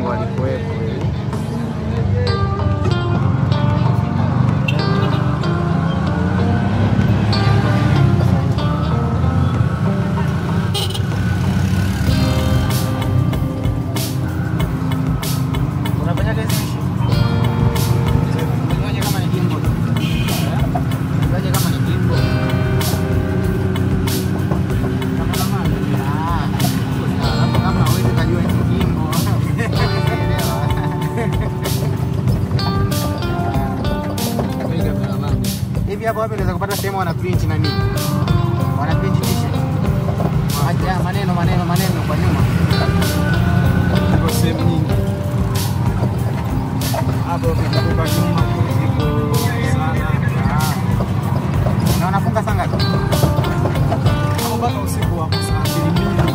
Kimbo alikuwepo. Hapo wapi unaweza kupata sehemu wana print na nini? Wana print t-shirt. Haja maneno kwa nyuma. Ziko sehemu nyingi. Hapo ukitoka nyuma ziko sana. Na wanafunga saa ngapi? Hapo mpaka usiku hapo saa 2.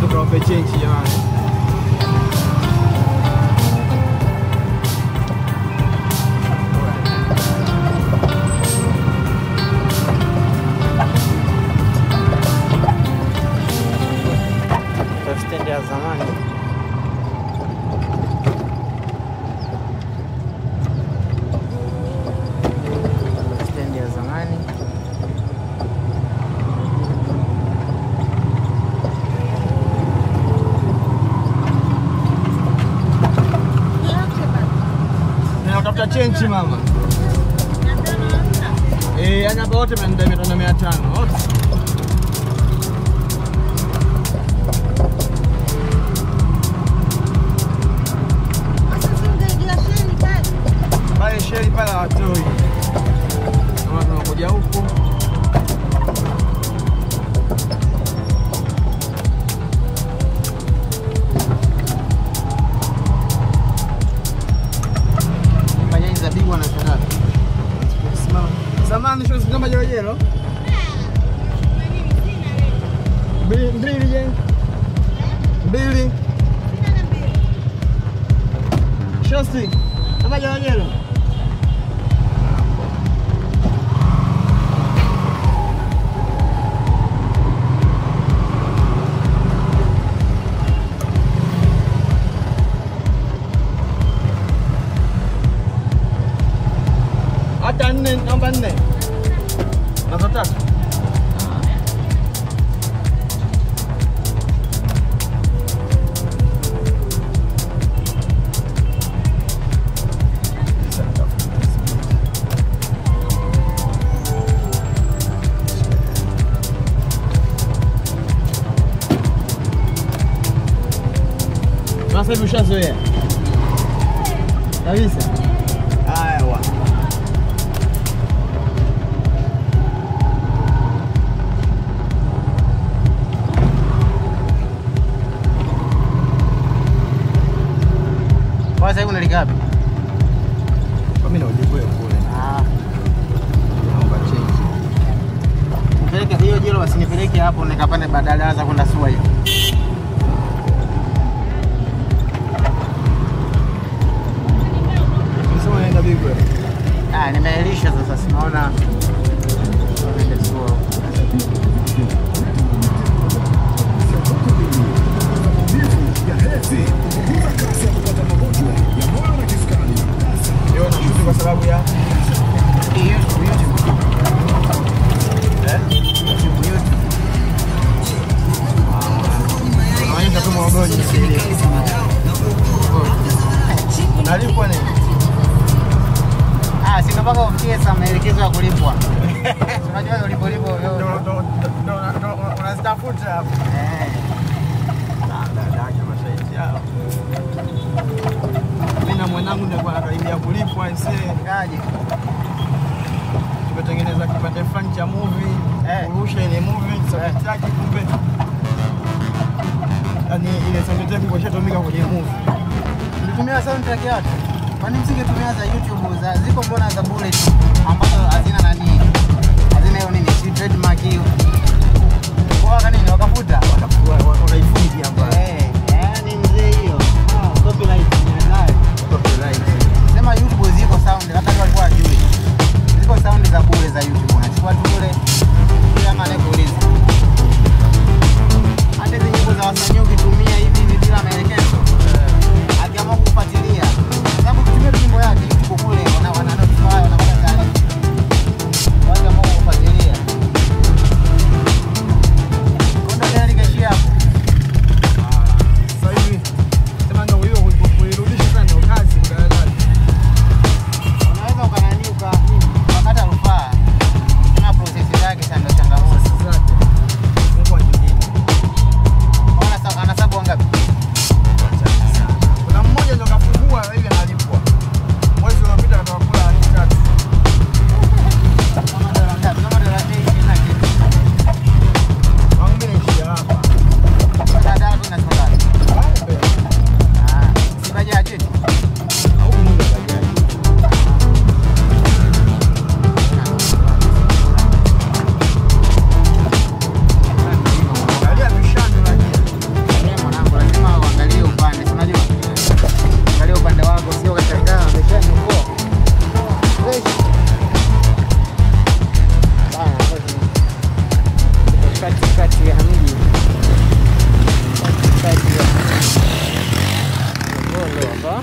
Tukawape change jamani. Stendi ya zamani. Stendi ya zamani. Tafuta change mama. Ana wote mnaenda 500 wote. Pale sheri pale watoi. Kama tunakuja huko. Zabibu anashangaa. Zamani sio kama jero. Mbili je? Mbili. Shosti. Kama jero. Hata 4 namba 4. Namba 3. Sasa hivi ushazoea. Kabisa. Haya wa. Sasa hivi unaelekea wapi? Mimi nauje kule. Naomba change. Nipeleke hiyo jelo basi nipeleke hapo nikapande badala za kwenda Sua hiyo. Sasa naenda Bigwe. Nimeelisha sasa sinaona nende Sua. Kwa sababu ya Unaonyesha tu mwagoji. Nalipwa nini? Si ndo mpaka ufikie saa maelekezo ya kulipwa. Unajua ulipo unazitafuta hapo. Dada mashaiti yao. Mimi na mwanangu ndio kwa karibia kulipwa isee. Kaje. Tumetengeneza kipande fulani cha movie. Kurusha ile movie sauti kumbe. Yaani ile sauti yake kwa shatumika kwenye movie. Ulitumia soundtrack yake? Kwani msingetumia za YouTube za ziko mbona za bure tu ambazo hazina nani? Hazina hiyo nini? Si trademark hiyo. Kwa kanini wakafuta? Wanaifungia hapa. Yaani mzee hiyo. Copyright ni nayo. Copyright. Sema YouTube ziko sound hata walikuwa hajui. Ziko sound za bure za YouTube. Unachukua tu bure. Kila mara kuuliza. Hata hizo nyimbo za wasanii ukitumia hivi bila maelekezo. Akiamua kufuatilia. Sababu kutumia nyimbo yake YouTube kule wana notify wanapata taarifa. Watu ambao kufuatilia. Kondo tayari keshi hapo. Sasa hivi sema ndio hiyo kuirudisha sana ndio kazi mdalali. Unaweza ukananiuka wakati rufaa. Kuna process yake sana ndio changamoto zake. Mungu nyingine. Anasabu ngapi? Kuna mmoja ndio kafungua hivi analipwa. Mwezi uliopita atakula 3. Kama ndio ngapi? Kama ndio ngapi na kitu. Wangu mimi nishia hapa. Dada kuna swali. Si bajaji. Au mungu bajaji. Angalia mishando na nini. Mwanangu lazima uangalie upande, unajua? Angalia upande wako sio kashangaa ameshanyokoa. Kati ya mji. Kati ya Ngolo hapa.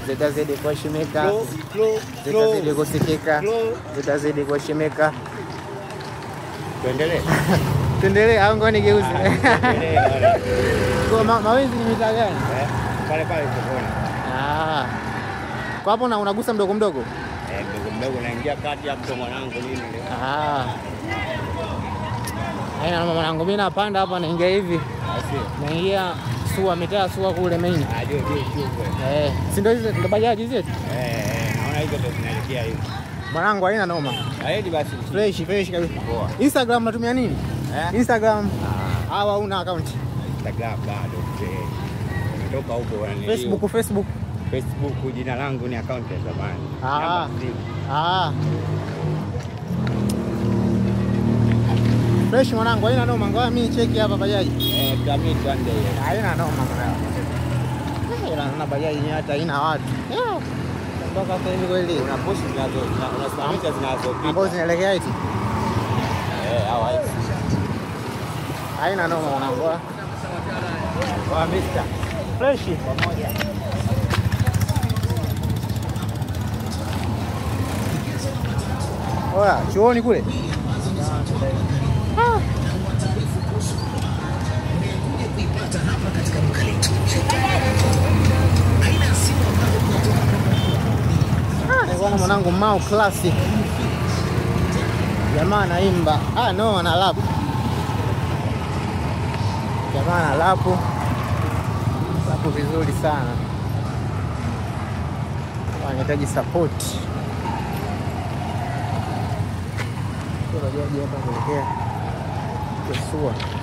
Zitazidi kushimika, zitazidi kusikika, zitazidi kushimika. Tuendelee. Tuendelee au ngoni geuze. Kwa mawezi ni mita gani? Pale pale tunaona. Kwa hapo unagusa mdogo mdogo? Mdogo mdogo naingia kati ya mto mwanangu nini leo. Haina mwanangu mimi napanda hapa naingia hivi. Naingia Sua mitaa Sua kule main. Ndio. Si ndio hizo ndo bajaji zetu? Naona hizo ndo zinaelekea hivi. Mwanangu haina noma. Haidi basi. Fresh kabisa. Poa. Instagram unatumia nini? Instagram. Hawa una account? Instagram bado. Kutoka huko yani. Facebook jina langu ni account ya zamani. Fresh mwanangu, haina noma. Ngoja mimi cheki hapa bajaji. Kami twende hiyo. Haina noma mwanangu. Na bajaji ni hata haina watu. Ndoka kwa hivi kweli. Una post unasimamisha zinazopita. Ambazo zinaelekea eti. Hawa hizi. Haina noma mwanangu. Wa Mr. Fresh pamoja. Oya, chuoni kule. Bwana mwanangu Mau Classic. Jamaa anaimba. No, ana lapu. Jamaa ana lapu. Lapu vizuri sana. Wanahitaji support. Kwa hiyo hapa kuelekea Kesua.